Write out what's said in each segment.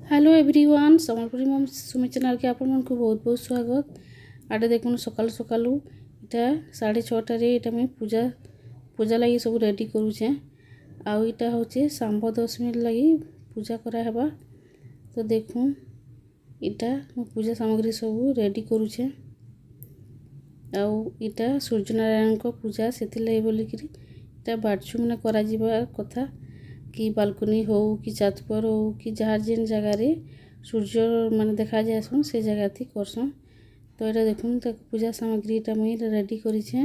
Hello everyone Sambalpuri मम Sumi channel के आपण को बहुत बहुत स्वागत। आडे देखुन सकाल सकालू इटा 6:30 इटा मैं पूजा लगी सब रेडी करूचे। आउ इटा होचे सांब दशमी लगी पूजा करा हेबा। तो देखुन इटा मैं पूजा सामग्री सब रेडी करूचे। आउ इटा सूर्यनारायण को पूजा सेति लई बोली कि इटा बारछु मने करा जिबा कथा कि बालकनी हो कि छत पर हो कि जहाँ जेन जगार सूर्य माने देखा जाए से जगह थी करसन। तो ये देखुन पूजा सामग्री इटा मुई रेडी करिछे।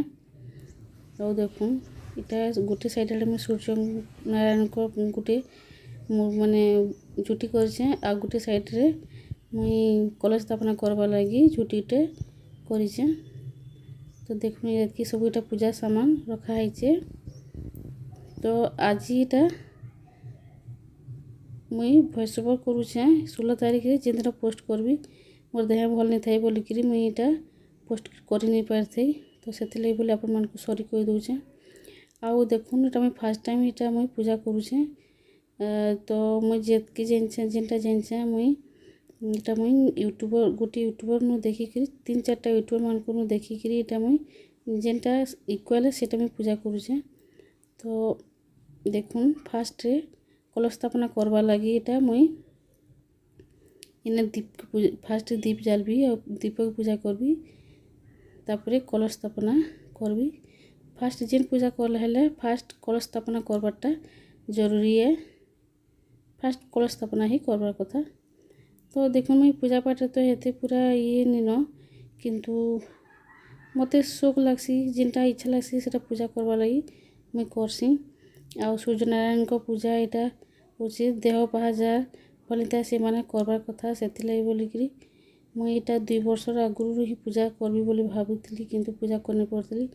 और देखुन इटा गोटे साइड मैं सूर्य नारायण को गोटे माने झुटी करिछे आ गोटे साइड रे मुई कलश स्थापना करबा लगी झुटीटे करिछे। तो देखुन ये सब इटा पूजा सामान रखा है। तो आज इटा मुई भॉइस ओवर करूचे 16 तारीख रे जेन पोस्ट करबी मोर देह भल नहीं थाई बोली कि मुई इटा पोस्ट करि नहीं पारथई। तो सेति लई बोली आपन मन को सॉरी कहि दोचे। आउ देखुन इटा मुई फर्स्ट टाइम इटा मुई पूजा करूचे। तो मुई जेतकी जेनटा जेनचे मुई इटा मुई यूट्यूबर गोटे यूट्यूबर नु देखि कि 3-4टा यूट्यूबर मान को नु देखि कि इटा मुई जेनटा इक्वल सेटा मुई पूजा करूचे। तो देखुन फास्ट रे कलश स्थापना करवा लगी इटा मुई इने दीप फास्ट दीप जालबी और दीपक पूजा करबी तापरे कलश स्थापना करबी। फास्ट जेन पूजा कर हेले फास्ट कलश स्थापना करबाटा जरूरी है। फास्ट कलश स्थापना ही करबार कथा। तो देखो मुई पूजा पाठ तो हेते पूरा ये निन किंतु मते शौक लागसी जेनटा इच्छा लागसी सेटा पूजा करवा लगी मुई करसी। आ सूर्यनारायण को पूजा इटा होचे देह पहाजार भलिता से माने करबार कथा सेति लई बोली कि मुई इटा 2 वर्ष आगुरु ही पूजा करबी बोली भाबुतली किंतु पूजा करने पड़तली।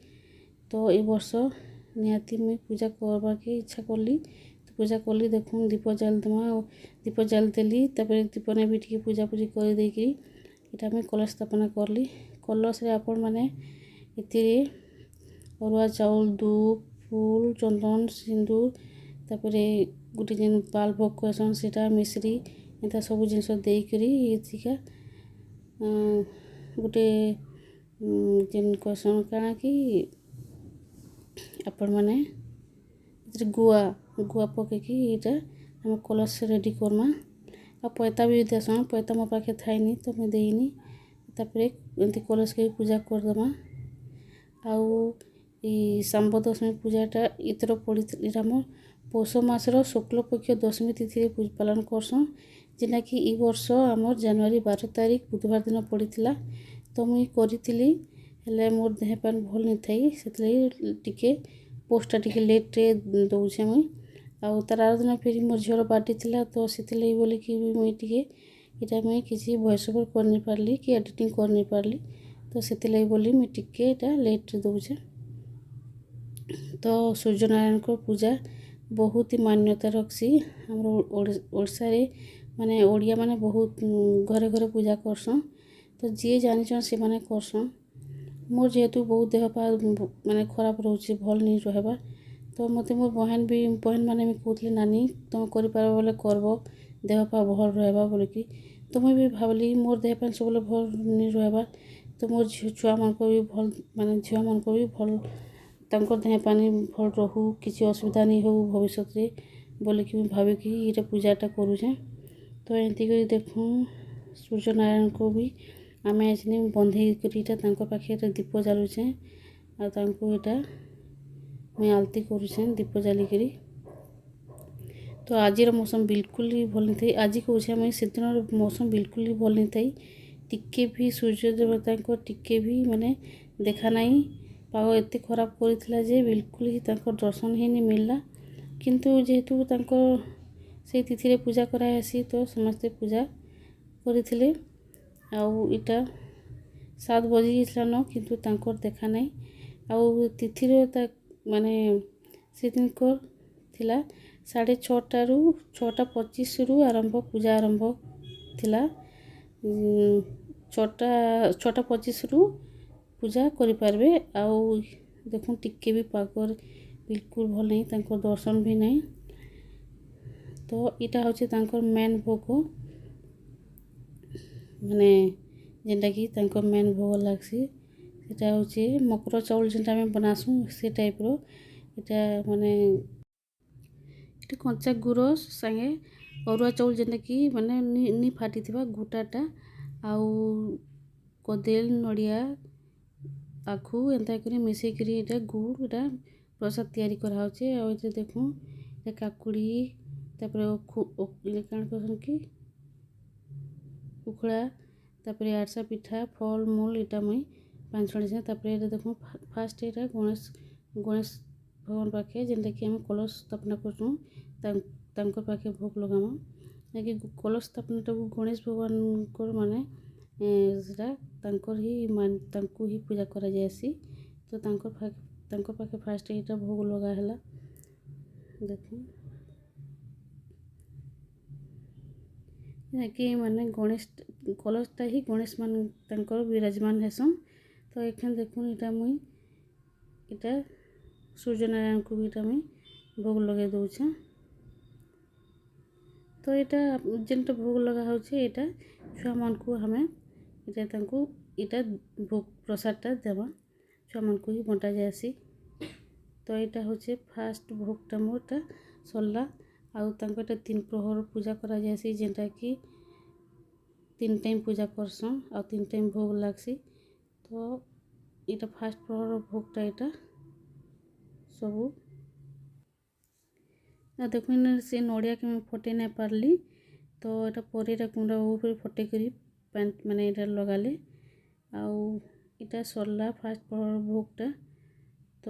तो ए वर्ष निहाती मुई पूजा करबा के इच्छा करली। तो पूजा करली देखुन दीप जल दमा दीप जल देली तापर दीप ने भी टिके पूजा पूजी कर दे कि इटा मैं कलश स्थापना करली। कलश रे आपण माने इतिरे अरुआ चाउल धूप फूल चंदन सिंदूर तापरे गोटे जेन पाल भोग कहसन सेटा मिश्री एंता सब जिनस देकरी इथिका गोटे जेन कहसन काना कि आपण माने गुआ गुआ पके कि इटा हम कलश रेडी करमा। आ पैता भी देसन पैता मो पाखे थाइनी तो मैं देइनी तापरे एंती कलश के पूजा करदमा। आउ ई सांब दशमी पूजाटा इतर पड़ी मोर पौष मासर शुक्ल पक्ष दशमी तिथि पालन करसन जेना कि ई वर्ष आमर जनवरी 12 तारीख बुधवार दिन पड़ीथिला। तो मुई करिथिली हेले मोर देह पान भल नहीं थाई सेतले टिके पोस्टटा टिके लेट रे दउछे मुई। आउ तार आर दिन फिर मोर झियर बर्थडे थिला तो सेतले बोली कि मुई टिके इटा मुई किसी वॉइस ओवर कर नहीं पारली कि एडिटिंग कर नहीं पारली। तो सेतले बोली मुई टिके इटा लेट रे दउछे। तो सूर्यनारायण को पूजा बहुत ही मान्यता रखसी ओडिशा रे माने ओडिया माने बहुत घरे घरे पूजा करसन। तो जी जानिछन से माने करसन। मोर जेहेतु बहुत देह पा माने खराब रोचे भल नहीं रहबा। तो मते मोर बहन माने भी कहतले नानी तुम करि पारबो बोले करबो देह पा भल रहबा बोले कि। तो मुई भी भाबली मोर देह पा सब भल नहीं रहबा तो मोर छुआ मन को भी भल माने झिया मन को भी भल तांकर देह पानी भल रहू किसी असुविधा नहीं हो भविष्य रे बोले कि भावे कि ये पूजाटा करूचे। तो एंती कर देखूँ सूर्यनारायण को भी आम आज बंधे कर पाखे दीप जालुचे आटा मुई आलती करुचे दीप जालिकी। तो आज मौसम बिल्कुल ही भल नहीं थी आज कहे मुई से दिन मौसम बिल्कुल ही भल नहीं थी टिके भी सूर्य देवता को टिके भी माने देखा नहीं पाग एत खराब करथिला जे बिल्कुल ही तांकर दर्शन ही नहीं मिलला। किंतु जेहेतु तांकर से तिथि रे पूजा करासी तो समस्ते पूजा करथिले। आउ इटा 7 बजी न किंतु तांकर देखा नहीं। आउ तिथि रे माने से दिन को थिला 6:30 रु 6:25 रु आरंभ पूजा आरंभ थिला 6:25 रु पूजा करि पारबे। आउ देखुन टिके भी पाकर बिल्कुल भल नहीं तांकर दर्शन भी नहीं। तो इटा होचे तांकर मेन भोग ମାନେ ଯେନ୍ଟାକି ତାଙ୍କ ମେନ୍ ଭୋଗ ଲାଗ୍ସି ସେଟା ହଉଛେ ମକର ଚାଉଳ ଯେନ୍ଟା ଆମେ ବନାସୁଁ ସେ ଟାଇପ୍ର ଏଟା ମାନେ ଏଟା କଞ୍ଚା ଗୁଡ଼ ସାଙ୍ଗେ ଅରୁଆ ଚାଉଳ ଯେନ୍ଟାକି ମାନେ ନି ଫାଟିଥିବା ଗୋଟାଟା ଆଉ କଦେଲ ନଡ଼ିଆ ଆଖୁ ଏନ୍ତା କରି ମିଶେଇକିରି ଏଟା ଗୁଡ଼ ଏଟା ପ୍ରସାଦ ତैयारी କରାହେଉଛେ। ଆଉ ଏଥିରେ ଦେଖୁଁ ଏ କାକୁଡ଼ି ତାପରେ କାଣା କହୁଛନ୍ କି ଉଖୁଡ଼ା ତାପରେ ଆରସା ପିଠା ଫଲ୍ ମୂଲ୍ ଏଟା ମୁଇଁ ପାଞ୍ଚ ତାପରେ ଏଟା ଦେଖୁଁ ଫାର୍ଷ୍ଟ ଏଟା ଗଣେଶ ଭଗବାନ ପାଖେ ଯେନ୍ଟାକି ଆମେ କଲଶ ସ୍ଥାପନା କରୁଛୁଁ ତାଙ୍କର ପାଖେ ଭୋଗ ଲଗାମା ଯାହାକି କଲଶ ସ୍ଥାପନାଟାକୁ ଗଣେଶ ଭଗବାନଙ୍କର ମାନେ ସେଟା ତାଙ୍କୁ ହିଁ ପୂଜା କରାଯାଏସି। ତ ତାଙ୍କ ପାଖେ ଫାର୍ଷ୍ଟ ଏଇଟା ଭୋଗ ଲଗା ହେଲା। ଦେଖୁଁ ଯାହାକି ମାନେ ଗଣେଶ କଲଶଟା ହିଁ ଗଣେଶ ମାନେ ତାଙ୍କର ବିରାଜମାନ ହେସନ୍। ତ ଏଖାନେ ଦେଖୁନ୍ ଏଇଟା ମୁଇଁ ଏଇଟା ସୂର୍ଯ୍ୟନାରାୟଣକୁ ବି ଏଇଟା ମୁଇଁ ଭୋଗ ଲଗାଇ ଦଉଛେଁ। ତ ଏଇଟା ଯେନ୍ଟା ଭୋଗ ଲଗା ହଉଛେ ଏଇଟା ଛୁଆମାନଙ୍କୁ ଆମେ ଏଇଟା ତାଙ୍କୁ ଏଇଟା ଭୋଗ ପ୍ରସାଦଟା ଦେବା ଛୁଆମାନଙ୍କୁ ହିଁ ବଣ୍ଟା ଯାଏସି। ତ ଏଇଟା ହଉଛେ ଫାର୍ଷ୍ଟ ଭୋଗଟା ମୋରଟା ସରଲା। ଆଉ ତାଙ୍କୁ ଏଇଟା 3 ପ୍ରହର ପୂଜା କରାଯାଏସି ଯେନ୍ଟାକି 3 ଟାଇମ୍ ପୂଜା କରସନ୍ ଆଉ 3 ଟାଇମ୍ ଭୋଗ ଲାଗ୍ସି। ତ ଏଇଟା ଫାର୍ଷ୍ଟ ପ୍ରହର ଭୋଗଟା ଏଇଟା ସବୁ ଦେଖୁନ୍ ସେ ନଡ଼ିଆକେ ମୁଇଁ ଫଟେଇ ନାଇଁ ପାରଲି ତ ଏଇଟା ପରେ ଏଇଟା କୁଣ୍ଡା ଉପରେ ଫଟେଇ କରି ମାନେ ଏଇଟା ଲଗାଲେ ଆଉ ଏଇଟା ସରଲା ଫାର୍ଷ୍ଟ ପ୍ରହର ଭୋଗଟା। ତ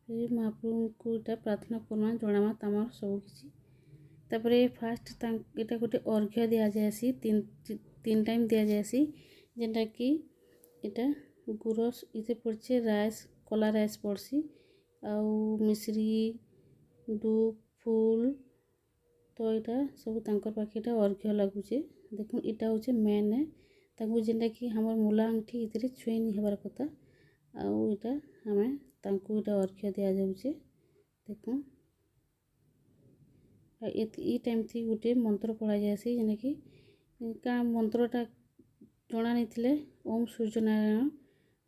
ମହାପ୍ରଭୁଙ୍କୁ ଏଇଟା ପ୍ରାର୍ଥନା କରମା ଜଣାମା ତମର ସବୁକିଛି। ତାପରେ ଫାର୍ଷ୍ଟ ଏଇଟା ଗୋଟେ ଅର୍ଘ୍ୟ ଦିଆଯାଏସି 3 ଟାଇମ୍ ଦିଆଯାଏସି ଯେନ୍ଟାକି ଏଇଟା ଗୁରସ୍ ଇଥେ ପଡ଼୍ଛେ ରାଇସ୍ କଲା ରାଇସ୍ ପଡ଼୍ସି ଆଉ ମିଶ୍ରି ଧୂପ୍ ଫୁଲ୍ ତ ଏଇଟା ସବୁ ତାଙ୍କର ପାଖେ ଏଇଟା ଅର୍ଘ୍ୟ ଲାଗୁଛେ। ଦେଖୁନ୍ ଏଇଟା ହଉଛେ ମେନ୍ ତାଙ୍କୁ ଯେନ୍ଟାକି ଆମର ମୂଲା ଆଙ୍ଠି ଏଥିରେ ଛୁଇଁ ନି ହେବାର କଥା ଆଉ ଏଇଟା ଆମେ ତାଙ୍କୁ ଏଇଟା ଅର୍ଘ୍ୟ ଦିଆଯାଉଛେ। ଦେଖୁନ୍ ଇ ଟାଇମ୍ ଥି ଗୋଟେ ମନ୍ତ୍ର ପଢ଼ାଯାଏସି ଯେନ୍ଟାକି କାଣା ମନ୍ତ୍ରଟା ଜଣା ନେଇଥିଲେ ଓମ୍ ସୂର୍ଯ୍ୟନାରାୟଣ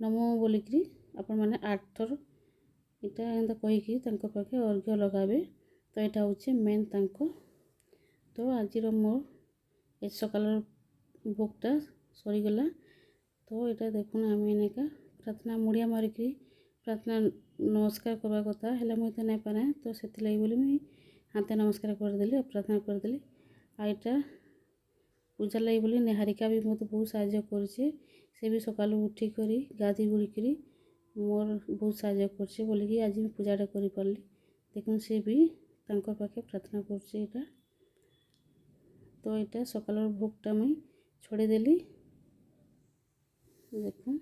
ନମଃ ବୋଲିକିରି ଆପଣମାନେ 8 ଥର ଏଇଟା ଏନ୍ତା କହିକି ତାଙ୍କ ପାଖେ ଅର୍ଘ୍ୟ ଲଗାବେ। ତ ଏଇଟା ହଉଛେ ମେନ୍ ତାଙ୍କ। ତ ଆଜିର ମୋର୍ ଏ ସକାଳର ଭୋଗଟା ସରିଗଲା। ତ ଏଇଟା ଦେଖୁନ୍ ଆମେ ଏନେକା ପ୍ରାର୍ଥନା ମୁଡ଼ିଆ ମାରିକିରି ପ୍ରାର୍ଥନା ନମସ୍କାର କରିବା କଥା ହେଲେ ମୁଇଁ ତ ନାଇଁ ପାରେ ତ ସେଥିଲାଗି ବୋଲି ମୁଇଁ ହାତେ ନମସ୍କାର କରିଦେଲି ଆଉ ପ୍ରାର୍ଥନା କରିଦେଲି। ଆଉ ଏଇଟା ପୂଜା ଲାଗି ବୋଲି ନିହାରିକା ବି ମୋତେ ବହୁତ ସାହାଯ୍ୟ କରୁଛେ। ସେ ବି ସକାଳୁ ଉଠିକରି ଗାଧେଇ ଗୁଧିକରି ମୋର ବହୁତ ସାହାଯ୍ୟ କରୁଛେ ବୋଲିକି ଆଜି ମୁଁ ପୂଜାଟା କରିପାରିଲି। ଦେଖୁନ୍ ସେ ବି ତାଙ୍କ ପାଖେ ପ୍ରାର୍ଥନା କରୁଛେ ଏଇଟା। ତ ଏଇଟା ସକାଳର ଭୋଗଟା ମୁଇଁ ଛଡ଼େଇଦେଲି। ଦେଖୁନ୍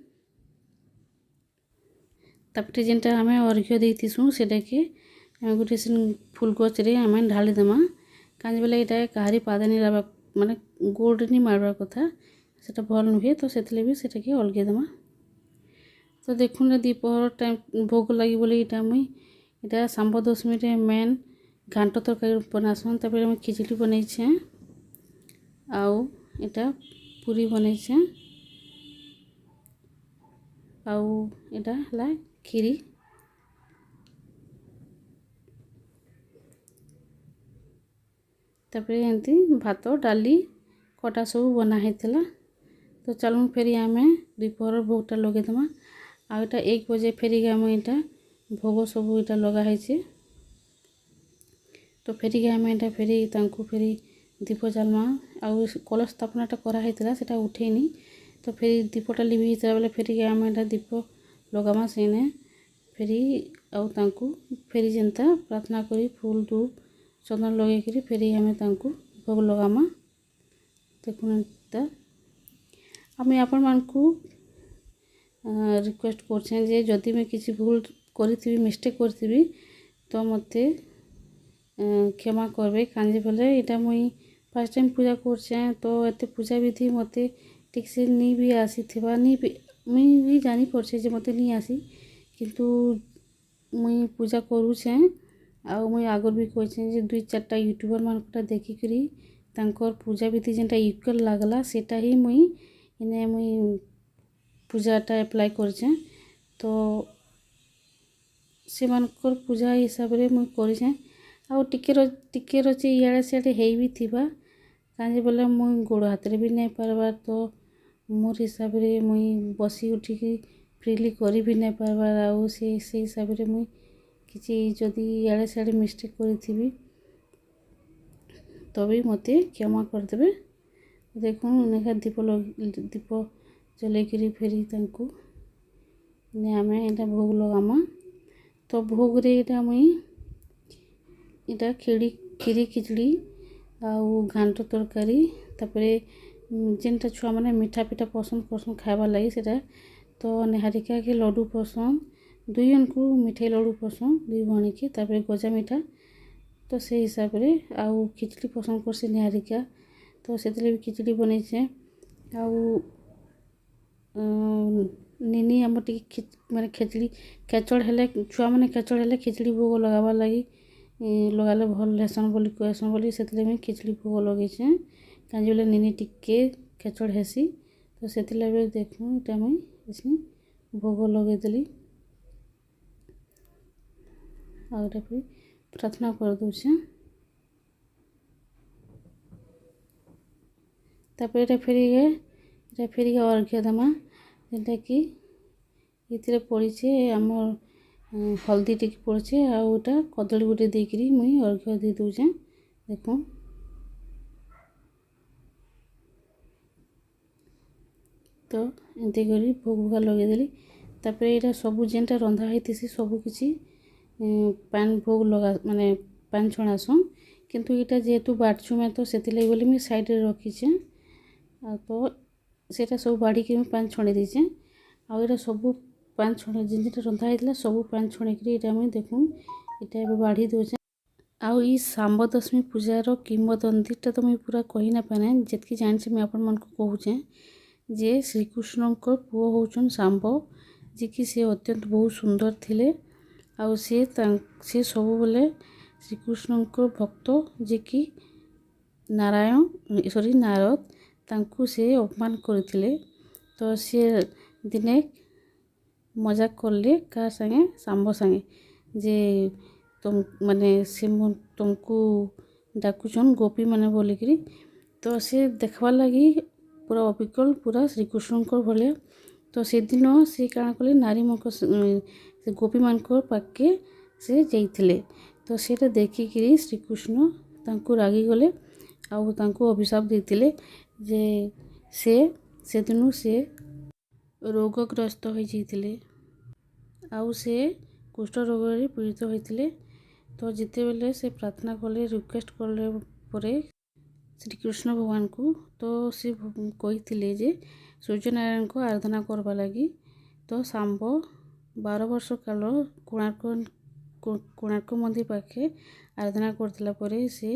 ତାପରେ ଯେନ୍ଟା ଆମେ ଅର୍ଘ୍ୟ ଦେଇଥିସୁଁ ସେଟାକେ ଆମେ ଗୋଟେ ଫୁଲ୍ ଗଛରେ ଆମେ ଢାଳି ଦେମା କାଁଜି ବେଲେ ଏଇଟା କାହାରି ପାଦେ ନି ଲାଗବା ମାନେ ଗୋଡ଼ରେ ନି ମାରବାର କଥା ସେଟା ଭଲ୍ ନୁହେଁ ତ ସେଥିଲାଗି ସେଟାକେ ଅଲଗେଇ ଦେମା। ତ ଦେଖୁନ୍ ଦ୍ୱିପହର ଟାଇମ୍ ଭୋଗ ଲାଗି ବୋଲି ଏଇଟା ମୁଇଁ ଏଇଟା ଶାମ୍ବ ଦଶମୀରେ ମେନ୍ ଘାଣ୍ଟ ତରକାରୀ ବନାସନ୍ ତାପରେ ମୁଇଁ ଖିଚୁଡ଼ି ବନେଇଛେଁ ଆଉ ଏଇଟା ପୁରୀ ବନେଇଛେଁ ଆଉ ଏଇଟା ହେଲା କ୍ଷୀରି। ତାପରେ ଏମିତି ଭାତ ଡାଲି ଖଟା ସବୁ ବନା ହେଇଥିଲା। ତ ଚାଲୁନ୍ ଫେରି ଆମେ ଦ୍ୱିପହର ଭୋଗଟା ଲଗେଇଦେମା। ଆଉ ଏଇଟା 1 ବଜେ ଫେରିକି ଆମେ ଏଇଟା ଭୋଗ ସବୁ ଏଇଟା ଲଗା ହେଇଛେ। ତ ଫେରିକି ଆମେ ଏଇଟା ଫେରି ତାଙ୍କୁ ଫେରି ଦୀପ ଜାଲ୍ମା ଆଉ କଲଶ ସ୍ଥାପନାଟା କରାହେଇଥିଲା ସେଟା ଉଠେଇନି ତ ଫେରି ଦୀପଟା ଲିଭି ଯାଇଥିଲା ବେଲେ ଫେରିକି ଆମେ ଏଇଟା ଦୀପ ଲଗାମା ସେନେ ଫେରି ଆଉ ତାଙ୍କୁ ଫେରି ଯେନ୍ତା ପ୍ରାର୍ଥନା କରି ଫୁଲ୍ ଧୂପ୍ ଚନ୍ଦନ ଲଗେଇକିରି ଫେରି ଆମେ ତାଙ୍କୁ ଭୋଗ ଲଗାମା। ଦେଖୁନ୍ ଏନ୍ତା ଆମେ ଆପଣମାନଙ୍କୁ ରିକ୍ୱେଷ୍ଟ କରୁଛେଁ ଯେ ଯଦି ମୁଇଁ କିଛି ଭୁଲ୍ କରିଥିବି ମିଷ୍ଟେକ୍ କରିଥିବି ତ ମୋତେ କ୍ଷମା କରବେ କାଁଜି ବେଲେ ଏଇଟା ମୁଇଁ ଫାର୍ଷ୍ଟ ଟାଇମ୍ ପୂଜା କରୁଛେଁ ତ ଏତେ ପୂଜା ବିଧି ମୋତେ ଠିକ୍ସେ ନି ବି ଆସିଥିବା ମୁଇଁ ବି ଜାଣିପାରୁଛେ ଯେ ମୋତେ ନି ଆସି କିନ୍ତୁ ମୁଇଁ ପୂଜା କରୁଛେଁ ଆଉ ମୁଇଁ ଆଗରୁ ବି କହିଛେଁ ଯେ 2-4ଟା ୟୁଟ୍ୟୁବର୍ ମାନଙ୍କଟା ଦେଖିକିରି ତାଙ୍କର ପୂଜା ବିଧି ଯେନ୍ଟା ଇକ୍ୱାଲ୍ ଲାଗ୍ଲା ସେଟା ହିଁ ମୁଇଁ ଇନେ ମୁଇଁ ପୂଜାଟା ଆପ୍ଲାଏ କରିଛେଁ। ତ ସେମାନଙ୍କର ପୂଜା ହିସାବରେ ମୁଇଁ କରିଛେଁ। ଆଉ ଟିକେ ରଚି ଇଆଡ଼େ ସିଆଡ଼େ ହେଇ ବି ଥିବା କାଁଯେ ବୋଲେ ମୁଇଁ ଗୋଡ଼ ହାତରେ ବି ନାଇଁ ପାର୍ବାର୍। ତ ମୋର୍ ହିସାବରେ ମୁଇଁ ବସି ଉଠିକି ଫ୍ରିଲି କରି ବି ନାଇଁ ପାର୍ବାର୍। ଆଉ ସେଇ ହିସାବରେ ମୁଇଁ କିଛି ଯଦି ଇଆଡ଼େ ସିଆଡ଼େ ମିଷ୍ଟେକ୍ କରିଥିବି ତ ବି ମୋତେ କ୍ଷମା କରିଦେବେ। ଦେଖୁନ୍ ନେଖା ଦୀପ ଜଲେଇକିରି ଫେରି ତାଙ୍କୁ ଆମେ ଏଇଟା ଭୋଗ ଲଗାମା। ତ ଭୋଗରେ ଏଇଟା ମୁଇଁ ଏଇଟା କ୍ଷୀରି ଖିଚଡ଼ି ଆଉ ଘାଣ୍ଟ ତରକାରୀ ତାପରେ ଯେନ୍ଟା ଛୁଆମାନେ ମିଠା ପିଠା ପସନ୍ଦ କରସନ୍ ଖାଇବାର୍ ଲାଗି ସେଟା ତ ନିହାରିକାକେ ଲଡ଼ୁ ପସନ୍ଦ, ଦୁଇ ଜଣଙ୍କୁ ମିଠେଇ ଲଡ଼ୁ ପସନ୍ଦ, ଦୁଇ ଭଉଣୀକି ତାପରେ ଗଜା ମିଠା। ତ ସେଇ ହିସାବରେ ଆଉ ଖିଚଡ଼ି ପସନ୍ଦ କରସି ନିହାରିକା, ତ ସେଥିରେ ବି ଖିଚଡ଼ି ବନେଇଛେଁ। ଆଉ ନିନି ଆମର ଟିକେ ମାନେ ଖେଚଡ଼ ହେଲେ ଛୁଆମାନେ ଖେଚଡ଼ ହେଲେ ଖିଚଡ଼ି ଭୋଗ ଲଗାବାର୍ ଲାଗି ଲଗାଲେ ଭଲ୍ ହେସନ୍ ବୋଲି କହେସନ୍ ବୋଲି ସେଥିଲାଗି ମୁଇଁ ଖିଚଡ଼ି ଭୋଗ ଲଗେଇଛେଁ। କାଁଯେ ବୋଲେ ନିନି ଟିକେ ଖେଚଡ଼ ହେସି ତ ସେଥିଲାଗି ଦେଖୁଁ ଇଟା ମୁଇଁ ବେଶୀ ଭୋଗ ଲଗେଇଦେଲି। ଆଉ ଇଟା ଫିର୍ ପ୍ରାର୍ଥନା କରିଦଉଛେଁ। ତାପରେ ଏଇଟା ଫେରିକି ଅର୍ଘ୍ୟ ଦେମା, ଯେନ୍ଟାକି ଏଥିରେ ପଡ଼ିଛେ ଆମର୍ ହଳଦୀ ଟିକେ ପଡ଼ିଛେ ଆଉ ଇଟା କଦଳୀ ଗୁଟେ ଦେଇକିରି ମୁଇଁ ଅର୍ଘ୍ୟ ଦେଇ ଦଉଛେଁ। ଦେଖୁନ୍ ତ ଏନ୍ତି କରି ଭୋଗ ଭୁଗା ଲଗେଇଦେଲି। ତାପରେ ଏଇଟା ସବୁ ଯେନ୍ଟା ରନ୍ଧା ହେଇଥିସି ସବୁ କିଛି ପାନ୍ ଭୋଗ ମାନେ ପାନ୍ ଛଣାସନ୍, କିନ୍ତୁ ଇଟା ଯେହେତୁ ବାଟଛୁଁ ତ ସେଥିଲାଗି ବୋଲି ମୁଇଁ ସାଇଡ଼୍ରେ ରଖିଛେଁ। ଆଉ ତ ସେଇଟା ସବୁ ବାଢ଼ିକି ମୁଇଁ ପାନ୍ ଛଣେଇ ଦେଇଛେଁ। ଆଉ ଏଇଟା ସବୁ ପାନ୍ ଯେନ୍ଟା ରନ୍ଧା ହେଇଥିଲା ସବୁ ପାନ୍ ଛଣେଇକିରି ଇଟା ମୁଇଁ ଦେଖୁନ୍ ଇଟା ଏବେ ବାଢ଼ି ଦଉଛେଁ। ଆଉ ଇ ଶାମ୍ବ ଦଶମୀ ପୂଜାର କିମ୍ବଦନ୍ତୀଟା ତ ମୁଇଁ ପୁରା କହି ନାଇଁ ପାରେ, ଯେତ୍କି ଜାଣିଛେଁ ମୁଇଁ ଆପଣମାନଙ୍କୁ କହୁଛେଁ ଯେ ଶ୍ରୀକୃଷ୍ଣଙ୍କ ପୁଅ ହଉଛନ୍ ଶାମ୍ବ, ଯିଏକି ସେ ଅତ୍ୟନ୍ତ ବହୁତ ସୁନ୍ଦର ଥିଲେ। ଆଉ ସେ ସବୁବେଳେ ଶ୍ରୀକୃଷ୍ଣଙ୍କ ଭକ୍ତ, ଯିଏକି ନାରଦ ତାଙ୍କୁ ସେ ଅପମାନ କରିଥିଲେ। ତ ସେ ଦିନେ ମଜାକ୍ କଲେ କାହା ସାଙ୍ଗେ ଶାମ୍ବ ସାଙ୍ଗେ ଯେ ମାନେ ସେ ତମକୁ ଡାକୁଛନ୍ ଗୋପୀମାନେ ବୋଲିକିରି। ତ ସେ ଦେଖ୍ବାର୍ ଲାଗି ପୁରା ଅବିକଳ ପୁରା ଶ୍ରୀକୃଷ୍ଣଙ୍କର ଭଳିଆ। ତ ସେଦିନ ସେ କାଣା କଲେ ସେ ଗୋପୀମାନଙ୍କର ପାଖ୍କେ ସେ ଯାଇଥିଲେ। ତ ସେଇଟା ଦେଖିକିରି ଶ୍ରୀକୃଷ୍ଣ ତାଙ୍କୁ ରାଗିଗଲେ ଆଉ ତାଙ୍କୁ ଅଭିଶାପ ଦେଇଥିଲେ ଯେ ସେଦିନୁ ସେ ରୋଗଗ୍ରସ୍ତ ହୋଇଯାଇଥିଲେ ଆଉ ସେ କୁଷ୍ଠ ରୋଗରେ ପୀଡ଼ିତ ହୋଇଥିଲେ। ତ ଯେତେବେଲେ ସେ ପ୍ରାର୍ଥନା କଲେ, ରିକ୍ୱେଷ୍ଟ କଲେ ପରେ ଶ୍ରୀକୃଷ୍ଣ ଭଗବାନଙ୍କୁ, ତ ସେ କହିଥିଲେ ଯେ ସୂର୍ଯ୍ୟନାରାୟଣଙ୍କୁ ଆରାଧନା କରବା ଲାଗି। ତ ଶାମ୍ବ 12 ବର୍ଷ କାଳ କୋଣାର୍କ ମନ୍ଦିର ପାଖେ ଆରାଧନା କରିଥିଲା ପରେ ସେ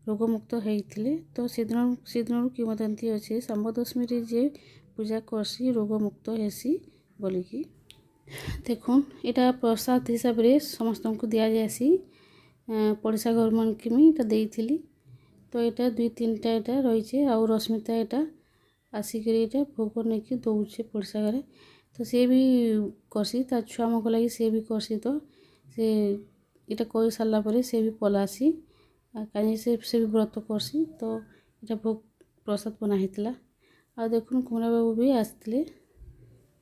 ରୋଗମୁକ୍ତ ହେଇଥିଲେ। ତ ସେଦିନରୁ କିମ୍ବଦନ୍ତୀ ଅଛେ ଶାମ୍ବ ଦଶମୀରେ ଯେ ପୂଜା କର୍ସି ରୋଗମୁକ୍ତ ହେସି ବୋଲିକି। ଦେଖୁନ୍ ଇଟା ପ୍ରସାଦ ହିସାବରେ ସମସ୍ତଙ୍କୁ ଦିଆଯାଏସି। ପଡ଼ିଶା ଘରମାନକେ ମୁଇଁ ଇଟା ଦେଇଥିଲି। ତ ଇଟା 2-3ଟା ଇଟା ରହିଛେ। ଆଉ ରଶ୍ମିତା ଇଟା ଆସିକିରି ଇଟା ଭୋଗ ନେଇକି ଦଉଛେ ପଡ଼ିଶା ଘରେ। ତ ସେ ବି କର୍ସି ତାର୍ ଛୁଆମାନଙ୍କ ଲାଗି ସେ ବି କର୍ସି। ତ ସେ ଇଟା କରି ସାରିଲା ପରେ ସେ ବି ପଲାସି, କାଁଯେ ସେ ବି ବ୍ରତ କର୍ସି। ତ ଇଟା ଭୋଗ ପ୍ରସାଦ ବନା ହେଇଥିଲା। ଆଉ ଦେଖୁନ୍ କୁମରା ବାବୁ ବି ଆସିଥିଲେ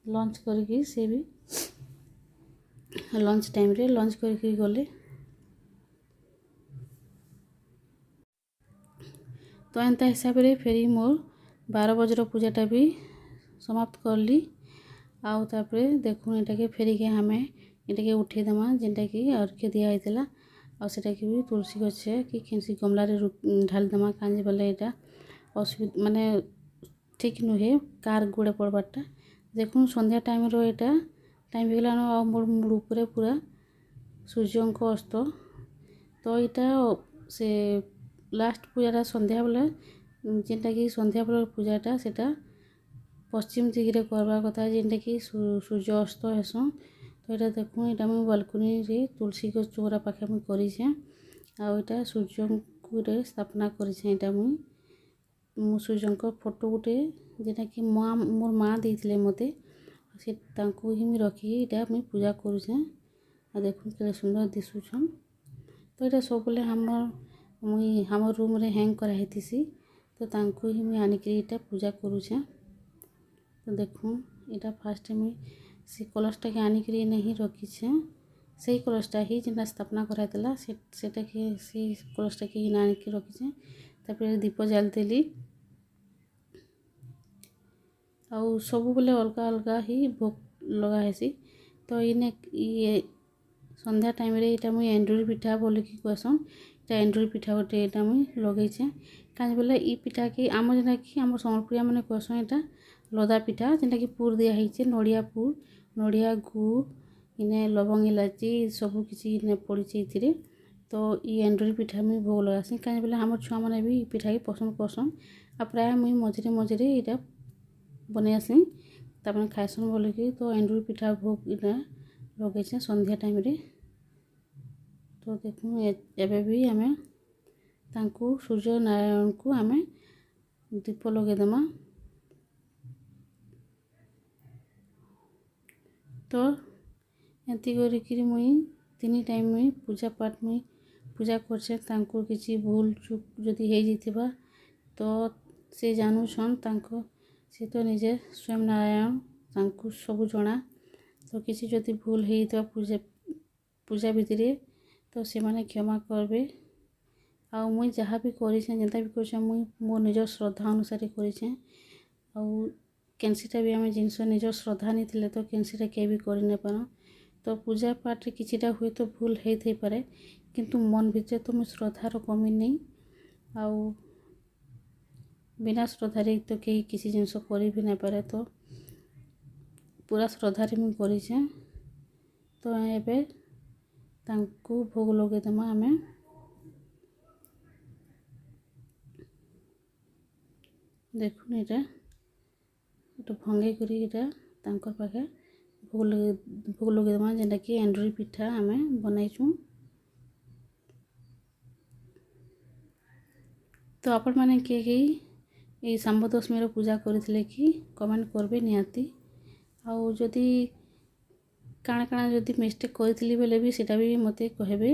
ଲଞ୍ଚ କରିକି, ସେ ବି ଲଞ୍ଚ ଟାଇମ୍ରେ ଲଞ୍ଚ କରିକି ଗଲେ। ତ ଏନ୍ତା ହିସାବରେ ଫେରି ମୋର୍ 12 ବଜର ପୂଜାଟା ବି ସମାପ୍ତ କଲି। ଆଉ ତାପରେ ଦେଖୁନ୍ ଏଟାକେ ଫେରିକି ଆମେ ଏଟାକେ ଉଠେଇ ଦେମା, ଯେନ୍ଟାକି ଅର୍ଘ୍ୟ ଦିଆ ହେଇଥିଲା। ଆଉ ସେଟାକେ ବି ତୁଳସୀ ଗଛେ କି କେନ୍ସି ଗମଲାରେ ଢାଲି ଦେମା, କାଁଜେ ବୋଲେ ଇଟା ମାନେ ଠିକ୍ ନୁହେଁ କାହାର୍ ଗୋଡ଼େ ପଡ଼ବାର୍ଟା। ଦେଖୁନ୍ ସନ୍ଧ୍ୟା ଟାଇମ୍ର ଇଟା ଟାଇମ୍ ହେଇଗଲାନ ଆଉ ମୋର୍ ମୁଡ଼୍ ଉପରେ ପୁରା ସୂର୍ଯ୍ୟଙ୍କ ଅସ୍ତ। ତ ଇଟା ସେ ଲାଷ୍ଟ ପୂଜାଟା ସନ୍ଧ୍ୟା ବେଲେ, ଯେନ୍ଟାକି ସନ୍ଧ୍ୟା ବେଲର ପୂଜାଟା ସେଟା ପଶ୍ଚିମ ଦିଗରେ କର୍ବା କଥା, ଯେନ୍ଟାକି ସୂର୍ଯ୍ୟ ଅସ୍ତ ହେସନ୍। ତ ଇଟା ଦେଖୁନ୍ ଇଟା ମୁଇଁ ବାଲ୍କୁନିରେ ତୁଳସୀ ଗଛ ଚଉରା ପାଖେ ମୁଇଁ କରିଛେଁ। ଆଉ ଇଟା ସୂର୍ଯ୍ୟଙ୍କୁ ସ୍ଥାପନା କରିଛେଁ ଇଟା ମୁଇଁ। ସୂର୍ଯ୍ୟଙ୍କ ଫଟୋ ଗୁଟେ ଯେଟାକି ମୋର୍ ମା ଦେଇଥିଲେ ମତେ, ସେ ତାଙ୍କୁ ହିଁ ମୁଇଁ ରଖିକି ଇଟା ମୁଇଁ ପୂଜା କରୁଛେଁ। ଆଉ ଦେଖୁନ୍ କେତେ ସୁନ୍ଦର ଦିଶୁଛନ୍। ତ ଇଟା ସବୁବେଲେ ଆମର୍ ରୁମ୍ରେ ହ୍ୟାଙ୍ଗ୍ କରାହେଇଥିସି। ତ ତାଙ୍କୁ ହିଁ ମୁଇଁ ଆଣିକିରି ଇଟା ପୂଜା କରୁଛେଁ। ତ ଦେଖୁନ୍ ଇଟା ଫାର୍ଷ୍ଟେ ମୁଇଁ ସେ କଲସ୍ଟାକେ ଆଣିକିରି ଇନେ ହିଁ ରଖିଛେଁ। ସେଇ କଲସ୍ଟା ହିଁ ଯେନ୍ଟା ସ୍ଥାପନା କରାହେଇଥିଲା ସେଟାକେ ସେଇ କଲସ୍ଟାକେ ଇନେ ଆଣିକି ରଖିଛେଁ। ତାପରେ ଦୀପ ଜାଲିଦେଲି। ଆଉ ସବୁବେଲେ ଅଲ୍ଗା ଅଲ୍ଗା ହିଁ ଭୋଗ୍ ଲଗା ହେସି। ତ ଇନେ ସନ୍ଧ୍ୟା ଟାଇମ୍ରେ ଇଟା ମୁଇଁ ଏଣ୍ଡୁରି ପିଠା ବୋଲିକି କହେସନ୍। ଇଟା ଏଣ୍ଡୁରି ପିଠା ଗୁଟେ ଇଟା ମୁଇଁ ଲଗେଇଛେଁ। କାଏଁଯେ ବୋଲେ ଇ ପିଠାକେ ଆମର୍ ଯେନ୍ଟାକି ଆମର୍ ସମ୍ବଲପୁରୀଆମାନେ କହେସନ୍ ଇଟା ଲଦା ପିଠା, ଯେନ୍ଟାକି ପୁର୍ ଦିଆ ହେଇଛେ, ନଡ଼ିଆ ପୁର୍, ନଡ଼ିଆ, ଗୁଡ଼୍, ଇନେ ଲବଙ୍ଗ ଇଲାଚି ସବୁ କିଛି ଇନେ ପଡ଼ିଛେ ଇଥିରେ। ତ ଇ ଏଣ୍ଡୁରି ପିଠା ମୁଇଁ ଭୋଗ୍ ଲଗାସିଁ, କାଏଁଯେ ବୋଲେ ଆମର୍ ଛୁଆମାନେ ବି ଇ ପିଠାକେ ପସନ୍ଦ୍ କର୍ସନ୍। ଆଉ ପ୍ରାୟ ମୁଇଁ ମଝିରେ ମଝିରେ ଇଟା ବନେଇଆସିଁ, ତାମାନେ ଖାଏସନ୍ ବୋଲିକି। ତ ଏଣ୍ଡୁରି ପିଠା ଭୋଗ୍ ଇଟା ଲଗେଇଛେଁ ସନ୍ଧ୍ୟା ଟାଇମ୍ରେ। ତ ଦେଖୁନ୍ ଏବେ ବି ଆମେ ତାଙ୍କୁ ସୂର୍ଯ୍ୟ ନାରାୟଣଙ୍କୁ ଆମେ ଦୀପ ଲଗେଇଦେମା। ତ ଏନ୍ତି କରିକିରି ମୁଇଁ 3 ଟାଇମ୍ ମୁଇଁ ପୂଜା କରଛେଁ। ତାଙ୍କୁ କିଛି ଭୁଲ୍ ଚୁକ୍ ଯଦି ହେଇଯାଇଥିବା ତ ସେ ଜାନୁଛନ୍, ସେ ତ ନିଜେ ସ୍ୱୟଂ ନାରାୟଣ, ତାଙ୍କୁ ସବୁ ଜଣା। ତ କିଛି ଯଦି ଭୁଲ୍ ହେଇଯାଇଥିବା ପୂଜା ଭିତ୍ରେ ତ ସେମାନେ କ୍ଷମା କର୍ବେ। ଆଉ ମୁଇଁ ଯାହା ବି କରିଛେଁ, ଯେନ୍ତା ବି କରିଛେଁ, ମୁଇଁ ମୋର୍ ନିଜର୍ ଶ୍ରଦ୍ଧା ଅନୁସାରେ କରିଛେଁ। ଆଉ କେନ୍ସିଟା ବି ଆମେ ଜିନିଷ ନିଜର୍ ଶ୍ରଦ୍ଧା ନି ଥିଲେ ତ କେନ୍ସିଟା କେହି ବି କରି ନାଇ ପାରନ୍। ତ ପୂଜା ପାଠ୍ରେ କିଛିଟା ହୁଏତ ଭୁଲ୍ ହେଇଥାଇପାରେ, କିନ୍ତୁ ମନ୍ ଭିତ୍ରେ ତ ମୁଇଁ ଶ୍ରଦ୍ଧାର କମି ନେଇ। ଆଉ ବିନା ଶ୍ରଦ୍ଧାରେ ତ କେହି କିଛି ଜିନିଷ କରି ବି ନାଇ ପାରେ। ତ ପୁରା ଶ୍ରଦ୍ଧାରେ ମୁଇଁ କରିଛେଁ। ତ ଏବେ ତାଙ୍କୁ ଭୋଗ୍ ଲଗେଇଦେମା ଆମେ। ଦେଖୁନ୍ ଇଟା ଭଙ୍ଗେଇ କରି ଇଟା ତାଙ୍କର୍ ପାଖେ ଭୋଗ୍ ଲଗେଇଦେମା, ଯେନ୍ଟାକି ଏଣ୍ଡୁରି ପିଠା ଆମେ ବନେଇଛୁଁ। ତ ଆପଣମାନେ କିଏ କେହି ଏଇ ଶାମ୍ବ ଦଶମୀର ପୂଜା କରିଥିଲେ କି କମେଣ୍ଟ୍ କର୍ବେ ନିହାତି। ଆଉ ଯଦି କାଣା କାଣା ଯଦି ମିଷ୍ଟେକ୍ କରିଥିଲି ବେଲେ ବି ସେଟା ବି ମତେ କହେବେ।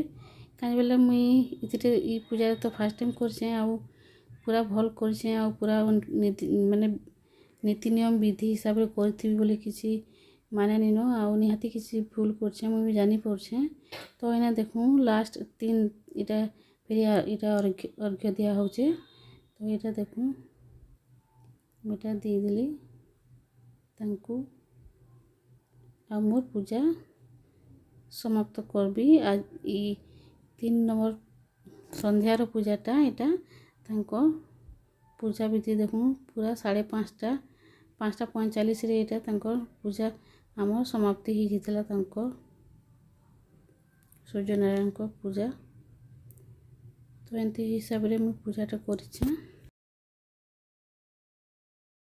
କାଏଁଯେ ବେଲେ ମୁଇଁ ଇଥିରେ ଇ ପୂଜାରେ ତ ଫାର୍ଷ୍ଟ୍ ଟାଇମ୍ କରିଛେଁ। ଆଉ ପୁରା ଭଲ୍ କରିଛେଁ, ଆଉ ପୁରା ମାନେ ନୀତି ନିୟମ ବିଧି ହିସାବ୍ରେ କରିଥିବି ବୋଲି କିଛି ମାନେ ନିନ। ଆଉ ନିହାତି କିଛି ଭୁଲ୍ କରିଛେଁ, ମୁଇଁ ବି ଜାନିପାରୁଛେଁ। ତ ଇନେ ଦେଖୁନ୍ ଲାଷ୍ଟ୍ ଇଟା ଇଟା ଅର୍ଘ୍ୟ ଦିଆ ହଉଛେ। ତ ଇଟା ଦେଖୁନ୍ ଇଟା ଦେଇଦେଲି ତାଙ୍କୁ। ଆଉ ମୋର୍ ପୂଜା ସମାପ୍ତ କର୍ବି। ଇ 3 ନମ୍ବର୍ ସନ୍ଧ୍ୟାର ପୂଜାଟା ଇଟା ତାଙ୍କର୍ ପୂଜା ବିଧି ଦେଖୁନ୍ ପୁରା 5:45ରେ ଇଟା ତାଙ୍କର୍ ପୂଜା ଆମର୍ ସମାପ୍ତି ହେଇଯାଇଥିଲା, ତାଙ୍କର୍ ସୂର୍ଯ୍ୟନାରାୟଣଙ୍କ ପୂଜା। ତ ଏନ୍ତି ହିସାବ୍ରେ ମୁଇଁ ପୂଜାଟା କରିଛେଁ।